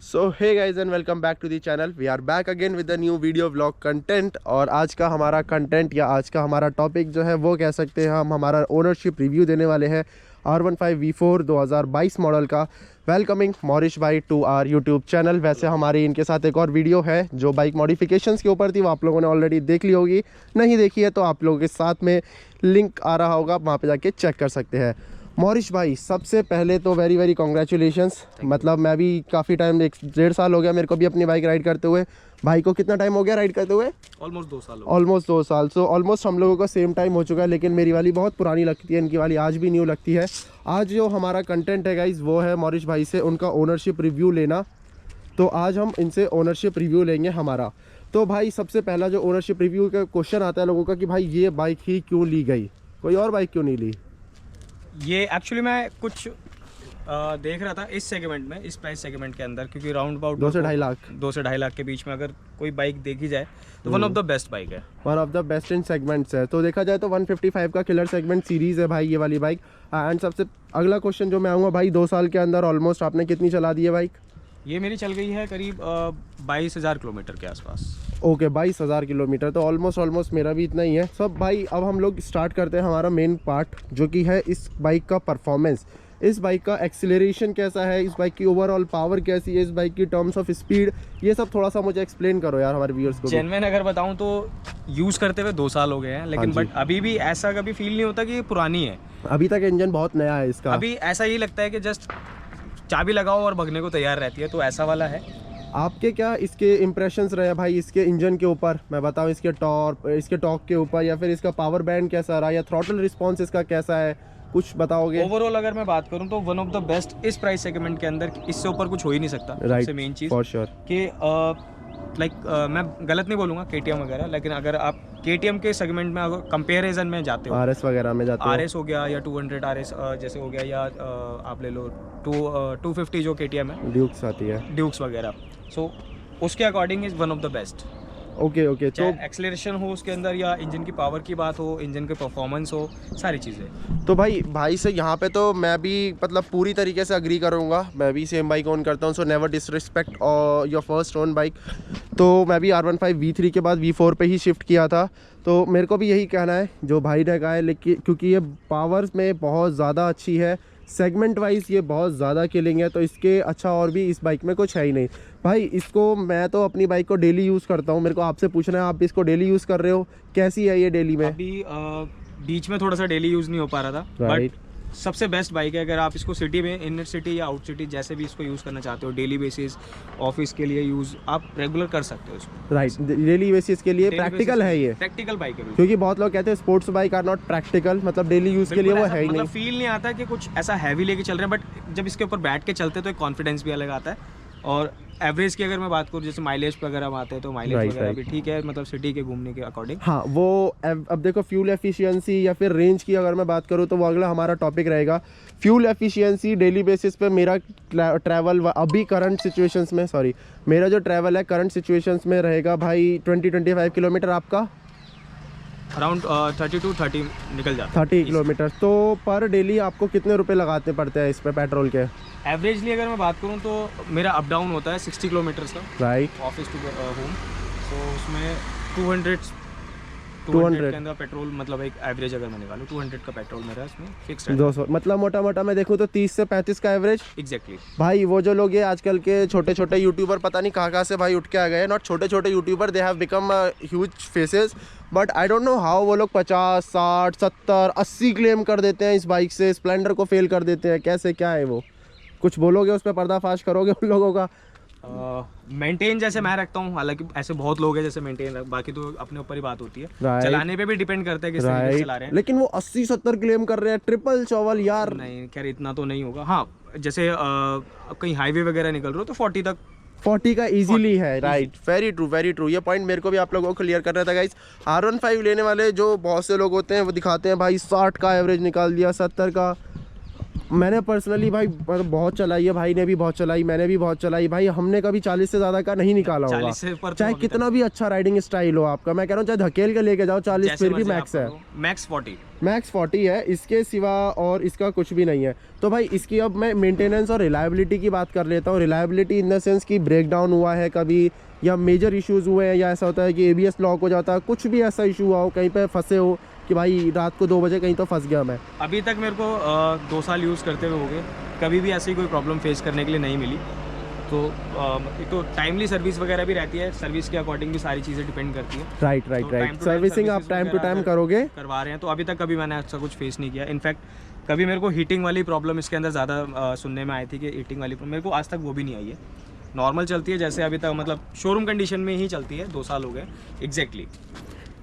So hey guys and welcome back to the channel. We are back again with the new video vlog content. और आज का हमारा content या आज का हमारा टॉपिक जो है वो कह सकते हैं हम हमारा ओनरशिप रिव्यू देने वाले हैं R15 V4 2022 मॉडल का। वेलकमिंग मॉरिश भाई टू आर यूट्यूब चैनल। वैसे हमारी इनके साथ एक और वीडियो है जो बाइक मॉडिफिकेशंस के ऊपर थी, वो आप लोगों ने ऑलरेडी देख ली होगी। नहीं देखी है तो आप लोगों के साथ में लिंक आ रहा होगा, वहाँ पे जाके चेक कर सकते हैं। मॉरिश भाई सबसे पहले तो वेरी वेरी कॉन्ग्रेचुलेशंस। मतलब मैं भी काफ़ी टाइम 1.5 साल हो गया मेरे को भी अपनी बाइक राइड करते हुए। भाई को कितना टाइम हो गया राइड करते हुए? ऑलमोस्ट 2 साल। ऑलमोस्ट 2 साल। सो ऑलमोस्ट हम लोगों का सेम टाइम हो चुका है, लेकिन मेरी वाली बहुत पुरानी लगती है, इनकी वाली आज भी न्यू लगती है। आज जो हमारा कंटेंट है गाइज वो है मॉरिश भाई से उनका ओनरशिप रिव्यू लेना। तो आज हम इनसे ओनरशिप रिव्यू लेंगे हमारा। तो भाई सबसे पहला जो ओनरशिप रिव्यू का क्वेश्चन आता है लोगों का कि भाई ये बाइक ही क्यों ली गई, कोई और बाइक क्यों नहीं ली? ये एक्चुअली मैं कुछ देख रहा था इस सेगमेंट में, इस प्राइस सेगमेंट के अंदर, क्योंकि राउंड अबाउट 2 से 2.5 लाख 2 से 2.5 लाख के बीच में अगर कोई बाइक देखी जाए तो one of the best bike है। One of the best in segments है। तो देखा जाए तो 155 का किलर सेगमेंट सीरीज़ है भाई ये वाली बाइक। एंड सबसे अगला क्वेश्चन जो मैं आऊँगा भाई, 2 साल के अंदर ऑलमोस्ट आपने कितनी चला दी है बाइक? ये मेरी चल गई है करीब 22,000 किलोमीटर के आसपास। ओके 22,000 किलोमीटर, तो ऑलमोस्ट मेरा भी इतना ही है सब भाई। अब हम लोग स्टार्ट करते हैं हमारा मेन पार्ट जो कि है इस बाइक का परफॉर्मेंस। इस बाइक का एक्सीलरेशन कैसा है, इस बाइक की ओवरऑल पावर कैसी है, इस बाइक की टर्म्स ऑफ स्पीड, ये सब थोड़ा सा मुझे एक्सप्लेन करो यार हमारे व्यूअर्स को। जेन्युइन अगर बताऊं तो यूज़ करते हुए 2 साल हो गए हैं, लेकिन बट अभी भी ऐसा कभी फील नहीं होता कि ये पुरानी है। अभी तक इंजन बहुत नया है इसका। अभी ऐसा ही लगता है कि जस्ट चाबी लगाओ और भगने को तैयार रहती है, तो ऐसा वाला है। आपके क्या इसके इंप्रेशंस रहे भाई इसके इंजन के ऊपर? मैं बताऊं इसके टॉर्क के ऊपर, या फिर इसका पावर बैंड कैसा रहा, या थ्रॉटल रिस्पॉन्स इसका कैसा है, कुछ बताओगे? ओवरऑल अगर मैं बात करूं तो वन ऑफ द बेस्ट इस प्राइस सेगमेंट के अंदर, इससे ऊपर कुछ हो ही नहीं सकता। सबसे मेन चीज़ फॉर श्योर कि मैं गलत नहीं बोलूँगा KTM वगैरह, लेकिन अगर आप KTM के सेगमेंट में अगर कंपेरिजन में जाते हो, RS वगैरह में जाते हो, RS हो गया या 200 RS जैसे हो गया, या आप ले लो 250 जो KTM है, ड्यूक्स आती है, ड्यूक्स वगैरह, सो उसके according is one of the best. Okay तो एक्सेलरेशन हो उसके अंदर, या इंजन की पावर की बात हो, इंजन के परफॉर्मेंस हो, सारी चीज़ें। तो भाई से यहाँ पे तो मैं भी मतलब पूरी तरीके से अग्री करूँगा। मैं भी सेम बाइक ओन करता हूँ, सो नेवर डिसरिस्पेक्ट और योर फर्स्ट ओन बाइक। तो मैं भी R15 V3 के बाद V4 पे ही शिफ्ट किया था, तो मेरे को भी यही कहना है जो भाई ने कहा है, लेकिन क्योंकि ये पावर में बहुत ज़्यादा अच्छी है, सेगमेंट वाइज ये बहुत ज़्यादा किलिंग है, तो इसके अच्छा और भी इस बाइक में कुछ है ही नहीं भाई। इसको मैं तो अपनी बाइक को डेली यूज़ करता हूँ, मेरे को आपसे पूछना है आप इसको डेली यूज़ कर रहे हो, कैसी है ये डेली में? अभी बीच में थोड़ा सा डेली यूज़ नहीं हो पा रहा था, बट सबसे बेस्ट बाइक है। अगर आप इसको सिटी में, इनर सिटी या आउट सिटी जैसे भी इसको यूज़ करना चाहते हो, डेली बेसिस, ऑफिस के लिए यूज़ आप रेगुलर कर सकते हो इसको। राइट, डेली बेसिस के लिए प्रैक्टिकल है ये, प्रैक्टिकल बाइक है, क्योंकि बहुत लोग कहते हैं sports bike are not practical, मतलब डेली यूज़ के लिए वो है ही नहीं। फील नहीं आता कि कुछ ऐसा हैवी लेके चल रहे हैं, बट जब इसके ऊपर बैठ के चलते तो एक कॉन्फिडेंस भी अलग आता है। और एवरेज की अगर मैं बात करूँ, जैसे माइलेज वगैरह में आते हैं, तो माइलेज वगैरह भी ठीक है, मतलब सिटी के घूमने के अकॉर्डिंग। हाँ वो अब देखो फ्यूल एफिशिएंसी या फिर रेंज की अगर मैं बात करूँ तो वो अगला हमारा टॉपिक रहेगा। फ्यूल एफिशिएंसी डेली बेसिस पे मेरा ट्रैवल अभी करंट सिचुएशंस में, मेरा जो ट्रैवल है करंट सिचुएशंस में रहेगा भाई 20-25 किलोमीटर आपका, अराउंड 30 to 30 निकल जाता है। 30 किलोमीटर। तो पर डेली आपको कितने रुपए लगाते पड़ते हैं इस पे पेट्रोल के? एवरेजली अगर मैं बात करूं तो मेरा अप डाउन होता है 60 किलोमीटर का, राइट, ऑफिस टू होम। तो उसमें 200 के अंदर पेट्रोल, मतलब एक एवरेज अगर मैं निकालूं 200 का पेट्रोल मेरा इसमें फिक्स है। 200 मतलब मोटा मैं देखूँ तो 30 से 35 का एवरेज। एग्जैक्टली भाई वो जो लोग ये आजकल के छोटे छोटे यूट्यूबर पता नहीं कहाँ से भाई उठ के आ गए, नॉट छोटे छोटे YouTuber, they have become huge faces, but I don't know how वो लोग 50, 60, 70, 80 क्लेम कर देते हैं इस बाइक से, स्प्लेंडर को फेल कर देते हैं। कैसे, क्या है वो? कुछ बोलोगे उस पर, पर्दाफाश करोगे उन लोगों का? मेंटेन जैसे मैं रखता हूँ, हालांकि ऐसे बहुत लोग हैं जैसे मेंटेन, बाकी तो अपने ऊपर ही बात होती है। चलाने पे भी डिपेंड करता है किस तरीके से चला रहे हैं। लेकिन वो 80-70 क्लेम कर रहे हैं, ट्रिपल चौवल यार। नहीं खैर इतना तो नहीं होगा। हाँ जैसे कहीं हाईवे वगैरह निकल रहे हो तो 40 का इजीली है। Right, very true. ये पॉइंट मेरे को भी आप लोगों को क्लियर करना था गाइस। R15 लेने वाले जो बहुत से लोग होते हैं वो दिखाते हैं भाई 60 का एवरेज निकाल दिया, 70 का। मैंने पर्सनली भाई बहुत चलाई है, भाई ने भी बहुत चलाई, मैंने भी बहुत चलाई भाई, हमने कभी 40 से ज़्यादा का नहीं निकाला होगा। 40 से ऊपर तो चाहे अभी कितना भी अच्छा राइडिंग स्टाइल हो आपका, मैं कह रहा हूँ चाहे धकेल के लेके जाओ 40 जैसे फिर भी मर्जी मैक्स आप है, करो, मैक्स 40। मैक्स 40 है, इसके सिवा और इसका कुछ भी नहीं है। तो भाई इसकी अब मैं मेंटेनेंस और रिलायबिलिटी की बात कर लेता हूँ। रिलायबिलिटी इन द सेंस कि ब्रेक डाउन हुआ है कभी, या मेजर इश्यूज़ हुए हैं, या ऐसा होता है कि ABS लॉक हो जाता है, कुछ भी ऐसा इशू हुआ हो, कहीं पे फंसे हो कि भाई रात को 2 बजे कहीं तो फंस गया मैं। अभी तक मेरे को 2 साल यूज़ करते हुए हो गए, कभी भी ऐसी कोई प्रॉब्लम फेस करने के लिए नहीं मिली। तो एक तो टाइमली सर्विस वगैरह भी रहती है, सर्विस के अकॉर्डिंग भी सारी चीज़ें डिपेंड करती है। राइट तो right time right to time servicing आप services टाइम टू वगैरह टाइम अगर करोगे। करवा रहे हैं तो अभी तक कभी मैंने ऐसा कुछ फेस नहीं किया। इनफैक्ट कभी मेरे को हीटिंग वाली प्रॉब्लम इसके अंदर ज़्यादा सुनने में आई थी कि हीटिंग वाली मेरे को आज तक वो भी नहीं आई है। नॉर्मल चलती है जैसे अभी तक, मतलब शोरूम कंडीशन में ही चलती है, 2 साल हो गए एग्जैक्टली।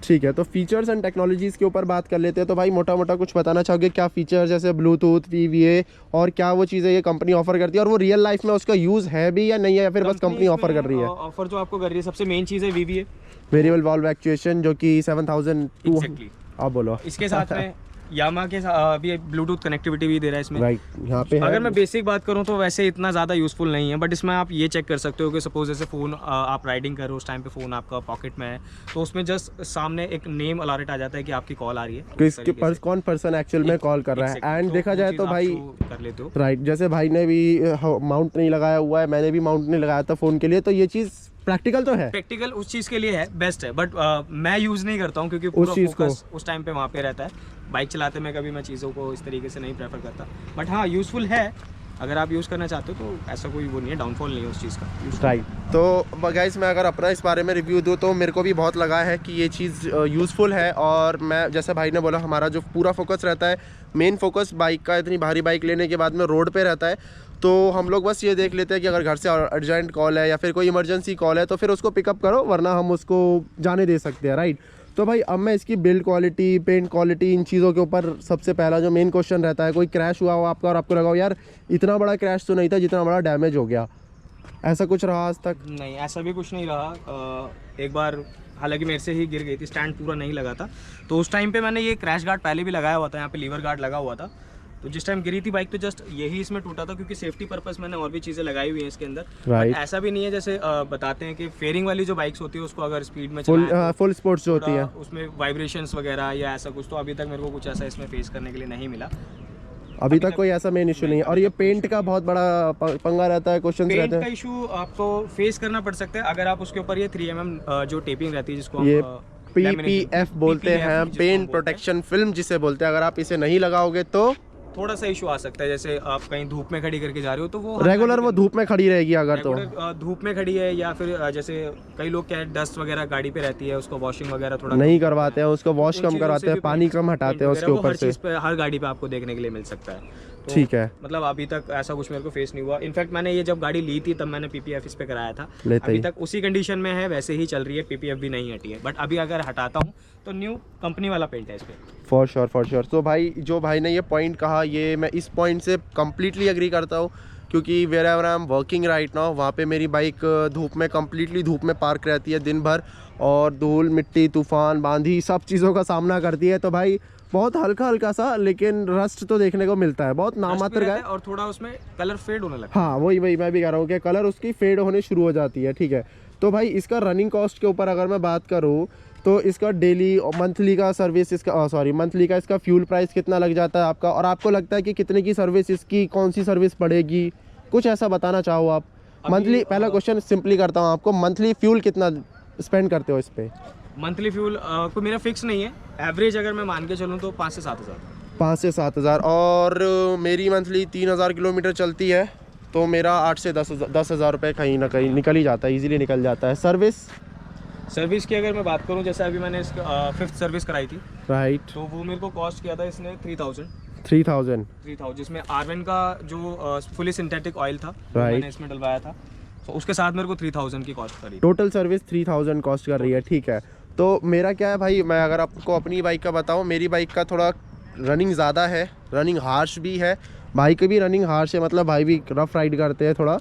ठीक है, तो फीचर्स एंड टेक्नोलॉजीज़ के ऊपर बात कर लेते हैं। तो भाई मोटा मोटा कुछ बताना चाहोगे क्या फीचर्स, जैसे ब्लूटूथ, VVA और क्या वो चीज़ें ये कंपनी ऑफर करती है, और वो रियल लाइफ में उसका यूज़ है भी या नहीं है, या फिर बस कंपनी ऑफर कर रही है? ऑफर जो आपको कर रही है सबसे मेन चीज़ है VVA, वेरिएबल वाल्व एक्चुएशन, जो कि 7200। एग्जैक्टली। आप बोलो। इसके साथ में यामा के अभी ब्लूटूथ कनेक्टिविटी भी दे रहा है इसमें। राइट, यहाँ पे अगर मैं बेसिक बात करूँ तो वैसे इतना ज़्यादा यूज़फुल नहीं है, बट इसमें आप ये चेक कर सकते हो कि सपोज जैसे फ़ोन आप राइडिंग कर रहे हो, उस टाइम पे फ़ोन आपका पॉकेट में है, तो उसमें जस्ट सामने एक नेम अलर्ट आ जाता है कि आपकी कॉल आ रही है, किसके कौन पर्सन एक्चुअल में कॉल कर रहा है। एंड देखा जाए तो भाई कर लेते हो। राइट, जैसे भाई ने भी माउंट नहीं लगाया हुआ है, मैंने भी माउंट नहीं लगाया था फ़ोन के लिए, तो ये चीज़ प्रैक्टिकल तो है, प्रैक्टिकल उस चीज़ के लिए है, बेस्ट है, बट मैं यूज़ नहीं करता हूँ क्योंकि पूरा फोकस उस टाइम पे वहाँ पे रहता है। बाइक चलाते में कभी मैं चीज़ों को इस तरीके से नहीं प्रेफर करता, बट हाँ यूज़फुल है, अगर आप यूज़ करना चाहते हो तो ऐसा कोई वो नहीं है, डाउनफॉल नहीं है उस चीज़ का। राइट। तो गाइस मैं अगर अपना इस बारे में रिव्यू दूँ तो मेरे को भी बहुत लगा है कि ये चीज़ यूज़फुल है, और मैं जैसे भाई ने बोला हमारा जो पूरा फोकस रहता है, मेन फोकस बाइक का इतनी भारी बाइक लेने के बाद में रोड पे रहता है, तो हम लोग बस ये देख लेते हैं कि अगर घर से अर्जेंट कॉल है या फिर कोई इमरजेंसी कॉल है तो फिर उसको पिकअप करो, वरना हम उसको जाने दे सकते हैं। राइट। तो भाई अब मैं इसकी बिल्ड क्वालिटी, पेंट क्वालिटी, इन चीज़ों के ऊपर सबसे पहला जो मेन क्वेश्चन रहता है, कोई क्रैश हुआ हो आपका और आपको लगा हो यार इतना बड़ा क्रैश तो नहीं था जितना बड़ा डैमेज हो गया, ऐसा कुछ रहा आज तक? नहीं, ऐसा भी कुछ नहीं रहा। एक बार हालांकि मेरे से ही गिर गई थी, स्टैंड पूरा नहीं लगा था, तो उस टाइम पे मैंने ये क्रैश गार्ड पहले भी लगाया हुआ था, यहाँ पे लीवर गार्ड लगा हुआ था, तो जिस टाइम गिरी थी बाइक तो जस्ट यही इसमें टूटा था, क्योंकि सेफ्टी पर्पस मैंने और भी चीज़ें लगाई हुई हैं इसके अंदर। Right. ऐसा भी नहीं है जैसे बताते हैं कि फेयरिंग वाली जो बाइक्स होती है उसको अगर स्पीड में फुल स्पोर्ट्स जो होती है उसमें वाइब्रेशंस वगैरह या ऐसा कुछ, तो अभी तक मेरे को कुछ ऐसा इसमें फेस करने के लिए नहीं मिला। अभी तक कोई ऐसा मेन इशू नहीं है। और ये पेंट का बहुत बड़ा पंगा रहता है, क्वेश्चन रहते पेंट हैं। का इशू आपको फेस करना पड़ सकता है अगर आप उसके ऊपर ये 3mm जो टेपिंग रहती है जिसको ये हम PPF बोलते हैं, पेंट प्रोटेक्शन फिल्म जिसे बोलते हैं, अगर आप इसे नहीं लगाओगे तो थोड़ा सा इशू आ सकता है। जैसे आप कहीं धूप में खड़ी करके जा रहे हो तो वो रेगुलर वो धूप में खड़ी रहेगी अगर तो धूप में खड़ी है, या फिर जैसे कई लोग क्या है डस्ट वगैरह गाड़ी पे रहती है, उसको वॉशिंग वगैरह थोड़ा नहीं करवाते हैं, उसको वॉश उन कम चीज़ों कराते से हैं, भी पानी कम हटाते हैं उसके ऊपर हर से। चीज़ पे हर गाड़ी पे आपको देखने के लिए मिल सकता है। तो ठीक है, मतलब अभी तक ऐसा कुछ मेरे को फेस नहीं हुआ। इनफैक्ट मैंने ये जब गाड़ी ली थी तब मैंने PPF इस पे कराया था, अभी तक उसी कंडीशन में है, वैसे ही चल रही है, PPF भी नहीं हटी है, बट अभी अगर हटाता हूँ तो न्यू कंपनी वाला पेंट है इस पे। For sure. तो भाई जो भाई ने ये पॉइंट कहा, ये मैं इस पॉइंट से कम्प्लीटली एग्री करता हूँ, क्योंकि where ever I am working right now, वहाँ पे मेरी बाइक धूप में कम्प्लीटली धूप में पार्क रहती है दिन भर, और धूल मिट्टी तूफान बांधी सब चीज़ों का सामना करती है। तो भाई बहुत हल्का सा लेकिन रस्ट तो देखने को मिलता है, बहुत नामात्र का है, और थोड़ा उसमें कलर फेड होने लगता हाँ वही मैं भी कह रहा हूँ कि कलर उसकी फेड होने शुरू हो जाती है। ठीक है, तो भाई इसका रनिंग कॉस्ट के ऊपर अगर मैं बात करूँ तो इसका डेली और मंथली का सर्विस इसका मंथली का इसका फ्यूल प्राइस कितना लग जाता है आपका, और आपको लगता है कि कितने की सर्विस इसकी, कौन सी सर्विस पड़ेगी, कुछ ऐसा बताना चाहो आप? मंथली, पहला क्वेश्चन सिंपली करता हूँ आपको, मंथली फ्यूल कितना स्पेंड करते हो इस पे? मंथली फ्यूल कोई मेरा फिक्स नहीं है, एवरेज अगर मैं मान के चलूँ तो 5 से 7 हज़ार। 5 से 7 हज़ार, और मेरी मंथली 3000 किलोमीटर चलती है, तो मेरा 8 से 10 हज़ार रुपये कहीं ना कहीं निकल ही जाता है, इजीली निकल जाता है। सर्विस की अगर मैं बात करूं, जैसे अभी मैंने इसका 5th सर्विस कराई थी, राइट, तो वो मेरे को कॉस्ट किया था इसने 3000 जिसमें R1 का जो फुली सिंथेटिक ऑयल था राइट, मैंने इसमें डलवाया था, तो उसके साथ मेरे को 3000 की कॉस्ट करी। टोटल सर्विस 3000 कॉस्ट कर रही है। ठीक है, तो मेरा क्या है भाई, मैं अगर आपको अपनी बाइक का बताऊं, मेरी बाइक का थोड़ा रनिंग ज़्यादा है, रनिंग हार्श भी है, भाई की भी रनिंग हार्श है, मतलब भाई भी रफ़ राइड करते हैं थोड़ा,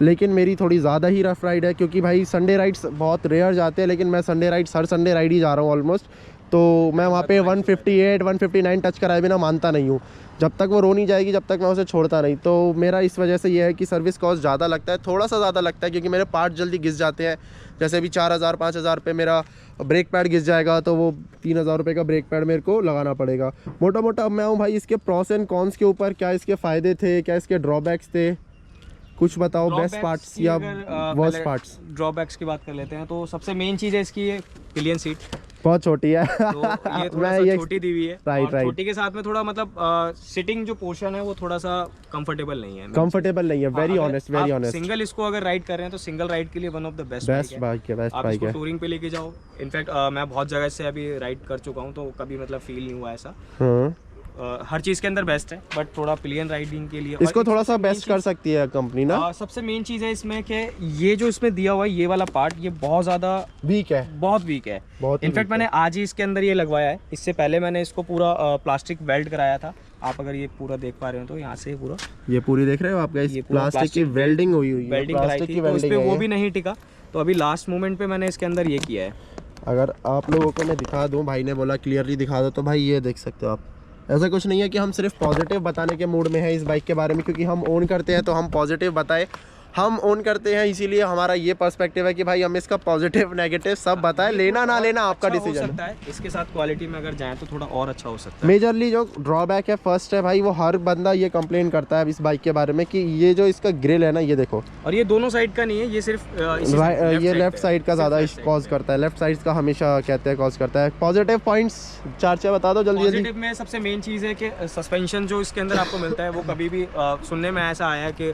लेकिन मेरी थोड़ी ज़्यादा ही रफ़ राइड है, क्योंकि भाई संडे राइड्स बहुत रेयर जाते हैं, लेकिन मैं संडे राइड्स हर संडे राइड ही जा रहा हूँ ऑलमोस्ट, तो मैं वहाँ पे 158 159 टच कराए बिना मानता नहीं हूँ। जब तक वो रो नहीं जाएगी जब तक मैं उसे छोड़ता नहीं। तो मेरा इस वजह से ये है कि सर्विस कॉस्ट ज़्यादा लगता है, थोड़ा सा ज़्यादा लगता है, क्योंकि मेरे पार्ट जल्दी घिस जाते हैं। जैसे भी 4000 5000 पे मेरा ब्रेक पैड घिस जाएगा तो वो 3000 रुपये का ब्रेक पैड मेरे को लगाना पड़ेगा। मोटा मोटा अब मैं हूँ भाई इसके प्रॉस एंड कॉन्स के ऊपर, क्या इसके फ़ायदे थे, क्या इसके ड्रॉबैक्स थे, कुछ बताओ। बेस्ट पार्ट्स या वर्स्ट पार्ट्स। ड्रॉबैक्स की बात कर लेते हैं तो सबसे मेन चीज़ है इसकी पिलियन सीट, बहुत छोटी है। तो ये थोड़ा सा छोटी दी हुई है। राइट। छोटी के साथ में थोड़ा मतलब सिटिंग जो पोर्शन है वो थोड़ा सा कंफर्टेबल नहीं है। कंफर्टेबल नहीं है, very honest, very honest. Single इसको अगर राइड कर रहे हैं तो सिंगल राइड के लिए one of the best bike है, बेस्ट आप बाइक इसको है। टूरिंग पे लेके जाओ। इनफैक्ट मैं बहुत जगह से अभी राइड कर चुका हूँ तो कभी मतलब फील नहीं हुआ ऐसा। हर चीज़ के अंदर बेस्ट है, बट थोड़ा पिलियन राइडिंग के लिए इसको थोड़ा सा बेस्ट कर सकती है कंपनी ना। सबसे मेन चीज़ है इसमें कि ये जो इसमें दिया हुआ है ये वाला पार्ट ये बहुत ज़्यादा वीक है, बहुत वीक है। इनफैक्ट मैंने आज ही इसके अंदर ये लगवाया है, इससे पहले मैंने इसको पूरा प्लास्टिक वेल्ड कराया था। आप अगर ये पूरा देख पा रहे हो तो यहाँ से पूरा ये पूरी देख रहे हो आप गाइस, प्लास्टिक की वेल्डिंग हुई है, वेल्डिंग कराई थी तो इस पे वो भी नहीं टिका, तो अभी लास्ट मोमेंट पे मैंने इसके अंदर ये किया है। अगर आप लोगों को मैं दिखा दूं, भाई ने बोला क्लियरली दिखा दो, तो भाई ये देख सकते हो आप। ऐसा कुछ नहीं है कि हम सिर्फ पॉजिटिव बताने के मूड में हैं इस बाइक के बारे में, क्योंकि हम ओन करते हैं तो हम पॉजिटिव बताएं। हम ओन करते हैं इसीलिए हमारा ये पर्सपेक्टिव है कि भाई हम इसका पॉजिटिव नेगेटिव सब बताएं, लेना ना लेना आपका डिसीजन है। इसके साथ क्वालिटी में अगर जाएं तो थोड़ा और अच्छा हो सकता है। मेजरली जो ड्रॉबैक है फर्स्ट है भाई, वो हर बंदा ये कंप्लेन करता है इस बाइक के बारे में कि ये जो इसका ग्रिल है ना, ये देखो, और ये दोनों साइड का नहीं है, ये सिर्फ ये लेफ्ट साइड का ज़्यादा कॉज करता है, लेफ्ट साइड का हमेशा कहते हैं कॉज करता है। पॉजिटिव पॉइंट्स चार बता दो जल्दी जल्दी। पॉजिटिव में सबसे मेन चीज़ है कि सस्पेंशन जो इसके अंदर आपको मिलता है वो कभी भी सुनने में ऐसा आया कि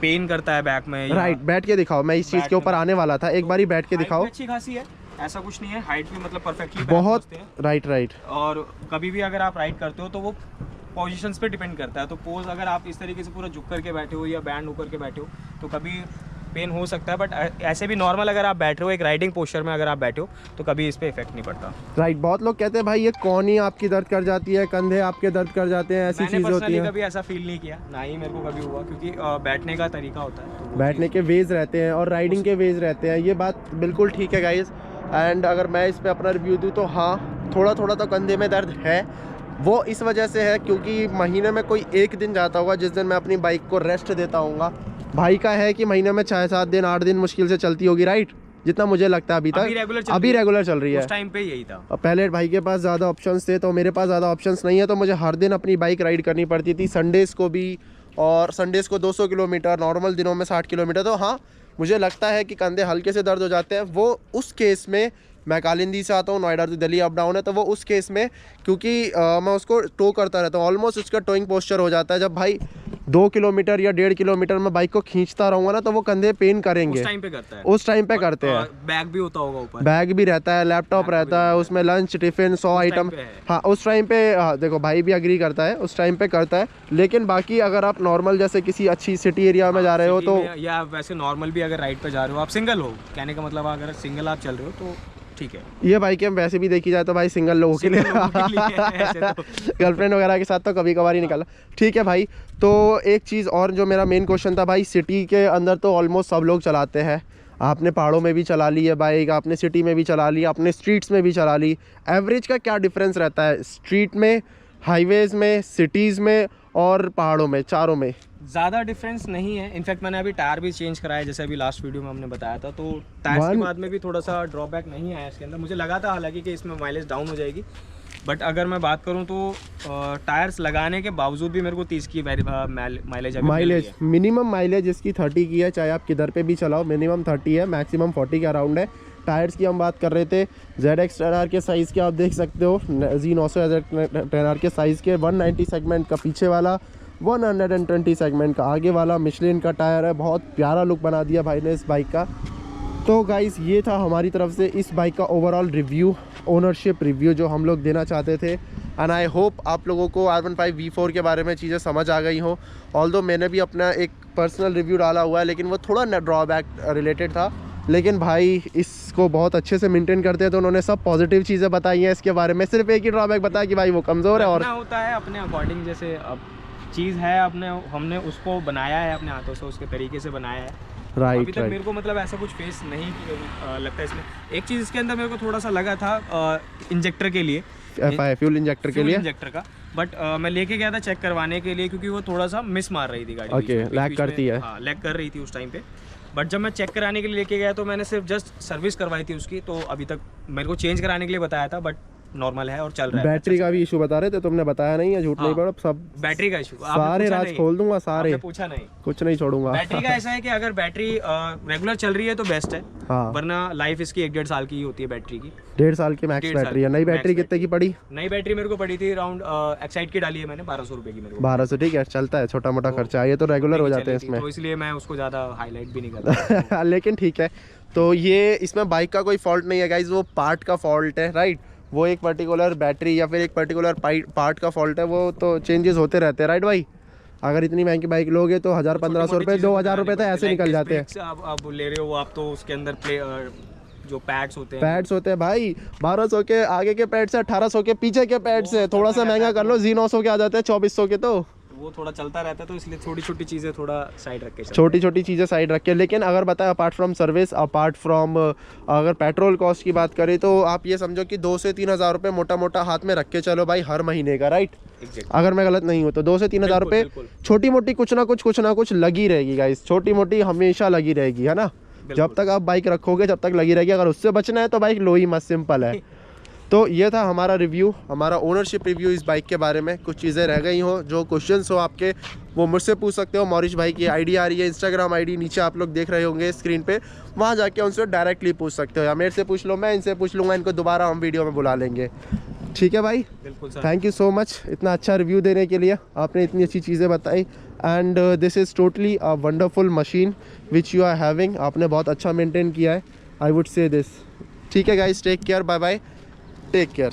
पेन करता है बैक में। राइट, बैठ के दिखाओ, मैं इस चीज़ के ऊपर आने वाला था, एक बारी बैठ के दिखाओ। अच्छी खासी है, ऐसा कुछ नहीं है, हाइट भी मतलब परफेक्टली बहुत। राइट। और कभी भी अगर आप राइड करते हो तो वो पोजीशंस पे डिपेंड करता है। तो पोज अगर आप इस तरीके से पूरा झुक करके बैठे हो या बैंड होकर के बैठे हो तो कभी पेन हो सकता है, बट ऐसे भी नॉर्मल अगर आप बैठ रहे हो एक राइडिंग पोस्चर में अगर आप बैठे हो तो कभी इस पे इफेक्ट नहीं पड़ता। राइट, बहुत लोग कहते हैं भाई ये कौनी आपकी दर्द कर जाती है, कंधे आपके दर्द कर जाते हैं, ऐसी चीज़ होती है। कभी ऐसा फील नहीं किया, ना ही मेरे को कभी हुआ, क्योंकि बैठने का तरीका होता है, तो बैठने के वेज रहते हैं और राइडिंग के वेज रहते हैं, ये बात बिल्कुल ठीक है गाइज। एंड अगर मैं इस पर अपना रिव्यू दूँ तो हाँ, थोड़ा थोड़ा तो कंधे में दर्द है। वो इस वजह से है क्योंकि महीने में कोई एक दिन जाता होगा जिस दिन मैं अपनी बाइक को रेस्ट देता हूँगा। भाई का है कि महीने में 6-7 दिन 8 दिन मुश्किल से चलती होगी, राइट, जितना मुझे लगता है अभी तक अभी रेगुलर चल रही है। उस टाइम पे यही था। पहले भाई के पास ज़्यादा ऑप्शंस थे, तो मेरे पास ज़्यादा ऑप्शंस नहीं है, तो मुझे हर दिन अपनी बाइक राइड करनी पड़ती थी, संडेज़ को भी, और संडेज़ को 200 किलोमीटर, नॉर्मल दिनों में 60 किलोमीटर। तो हाँ, मुझे लगता है कि कंधे हल्के से दर्द हो जाते हैं। वो उस केस में, मैं कालिंदी से आता हूँ, Noida to Delhi up down है, तो वो उस केस में क्योंकि मैं उसको टो करता रहता हूँ, ऑलमोस्ट उसका टोइंग पोस्चर हो जाता है। जब भाई 2 किलोमीटर या 1.5 किलोमीटर में बाइक को खींचता रहूँगा ना तो वो कंधे पेन करेंगे। उस टाइम पे करता है, उस टाइम पे करते हैं। बैग भी होता होगा ऊपर, बैग भी रहता है, लैपटॉप रहता है, उसमें लंच टिफिन 100 आइटम। हाँ, उस टाइम पे देखो भाई भी अग्री करता है, उस टाइम पे करता है। लेकिन बाकी अगर आप नॉर्मल जैसे किसी अच्छी सिटी एरिया में जा रहे हो तो, या वैसे नॉर्मल भी अगर राइड पे जा रहे हो, आप सिंगल हो, कहने का मतलब अगर सिंगल आप चल रहे हो तो ठीक है। ये बाइक है वैसे भी देखी जाए तो भाई सिंगल लोगों के लिए गर्लफ्रेंड वगैरह के साथ तो कभी कभार ही निकाला, ठीक है भाई। तो एक चीज़ और जो मेरा मेन क्वेश्चन था भाई, सिटी के अंदर तो ऑलमोस्ट सब लोग चलाते हैं, आपने पहाड़ों में भी चला ली है बाइक, आपने सिटी में भी चला ली, आपने स्ट्रीट्स में भी चला ली। एवरेज का क्या डिफरेंस रहता है स्ट्रीट में, हाईवेज़ में, सिटीज़ में और पहाड़ों में, चारों में? ज़्यादा डिफरेंस नहीं है। इनफैक्ट मैंने अभी टायर भी चेंज कराया, जैसे अभी लास्ट वीडियो में हमने बताया था, तो टायर्स के बाद में भी थोड़ा सा ड्रॉबैक नहीं आया इसके अंदर। मुझे लगा था हालांकि कि इसमें माइलेज डाउन हो जाएगी, बट अगर मैं बात करूं तो टायर्स लगाने के बावजूद भी मेरे को 30 की माइलेज मिनिमम माइलेज इसकी 30 की है, चाहे आप किधर पे भी चलाओ, मिनिमम 30 है, मैक्सिमम 40 के अराउंड है। टायर्स की हम बात कर रहे थे, ZX 10R के साइज़ के आप देख सकते हो, Z900 ZX 10R के साइज़ के, 190 सेगमेंट का पीछे वाला, 120 सेगमेंट का आगे वाला मिशलिन का टायर है। बहुत प्यारा लुक बना दिया भाई ने इस बाइक का। तो गाइस ये था हमारी तरफ से इस बाइक का ओवरऑल रिव्यू, ओनरशिप रिव्यू जो हम लोग देना चाहते थे। एंड आई होप आप लोगों को R15 V4 के बारे में चीज़ें समझ आ गई हों। ऑल्दो मैंने भी अपना एक पर्सनल रिव्यू डाला हुआ है, लेकिन वो थोड़ा ड्रॉबैक रिलेटेड था, लेकिन भाई इसको बहुत अच्छे से मेंटेन करते हैं, तो उन्होंने सब पॉजिटिव चीज़ें बताई हैं इसके बारे में। सिर्फ एक ही ड्रॉबैक बताया कि भाई वो कमज़ोर है, और होता है अपने अकॉर्डिंग, जैसे अब चीज़ है अपने, हमने उसको बनाया है अपने हाथों से, उसके तरीके से बनाया है, Right, अभी तक right. मेरे को मतलब ऐसा कुछ फेस नहीं लगता है इसमें। एक चीज़ इसके अंदर मेरे को थोड़ा सा लगा था इंजेक्टर के लिए, फ्यूल इंजेक्टर के लिए, इंजेक्टर का, बट मैं लेके गया था चेक करवाने के लिए क्योंकि वो थोड़ा सा मिस मार रही थी गाड़ी। ओके, लैग करती है। हाँ, लैग कर रही थी उस टाइम पे। बट जब मैं चेक कराने के लिए लेके गया तो मैंने सिर्फ जस्ट सर्विस करवाई थी उसकी, तो अभी तक मेरे को चेंज कराने के लिए बताया था, बट नॉर्मल है और चल रहा है। बैटरी का भी इशू बता रहे थे, तुमने बताया नहीं है, झूठ नहीं बोलो। सब बैटरी का इशू सारे राज खोल दूंगा, सारे पूछा नहीं, कुछ नहीं छोड़ूंगा। बैटरी का ऐसा है कि अगर बैटरी रेगुलर चल रही है तो बेस्ट है, हाँ, वरना लाइफ इसकी 1-1.5 साल की ही होती है बैटरी की। 1.5 साल की मैक्स 1.5 बैटरी है। नई max बैटरी कितने की पड़ी? नई बैटरी मेरे को पड़ी थी अराउंड एक्साइड की डाली है मैंने, 1200 रुपए की मेरे को। 1200, ठीक है, चलता है, छोटा मोटा खर्चा, ये तो रेगुलर हो जाते हैं इसमें, तो इसलिए मैं उसको ज़्यादा हाईलाइट भी नहीं करता। लेकिन ठीक है। तो ये इसमें बाइक का कोई फॉल्ट नहीं है गाइज, वो पार्ट का फॉल्ट है, राइट। वो एक पर्टिकुलर बैटरी या फिर एक पर्टिकुलर पार्ट का फॉल्ट है, वो तो चेंजेस होते रहते हैं, राइट भाई। अगर इतनी महंगी बाइक लोगे तो 1000-1500 रुपये, 2000 रुपये तो ऐसे निकल जाते हैं। आप ले रहे हो आप, तो उसके अंदर जो पैड्स होते हैं, पैड्स होते हैं भाई, 1200 के आगे के पैड से, 1800 के पीछे के पैड से, थोड़ा सा महंगा कर लो, जी900 के आ जाते हैं, 2400 के, तो वो थोड़ा चलता रहता है, तो इसलिए छोटी छोटी चीज़ें थोड़ा साइड रख के चलते हैं। छोटी छोटी चीज़ें साइड रख के। लेकिन अगर बताए apart from service, apart from अगर पेट्रोल कॉस्ट की बात करें, तो आप ये समझो कि 2 से 3 हज़ार रुपये मोटा मोटा हाथ में रख के चलो भाई, हर महीने का, राइट। अगर मैं गलत नहीं हूँ तो 2 से 3 हज़ार रुपये छोटी मोटी कुछ ना कुछ लगी रहेगी गाइस, छोटी मोटी हमेशा लगी रहेगी, है ना। जब तक आप बाइक रखोगे जब तक लगी रहेगी। अगर उससे बचना है तो बाइक लो ही मत, सिंपल है। तो ये था हमारा रिव्यू, हमारा ओनरशिप रिव्यू इस बाइक के बारे में। कुछ चीज़ें रह गई हो, जो क्वेश्चंस हो आपके, वो मुझसे पूछ सकते हो। मॉरिश भाई की आईडी आ रही है, इंस्टाग्राम आईडी नीचे आप लोग देख रहे होंगे स्क्रीन पे, वहाँ जाके उनसे डायरेक्टली पूछ सकते हो, या मेरे से पूछ लो, मैं इनसे पूछ लूँगा, इनको दोबारा हम वीडियो में बुला लेंगे। ठीक है भाई, बिल्कुल sir. Thank you so much इतना अच्छा रिव्यू देने के लिए, आपने इतनी अच्छी चीज़ें बताई। And this is totally a wonderful machine which you are having. आपने बहुत अच्छा मेंटेन किया है, आई वुड से दिस। ठीक है guys, take care, bye bye, take care.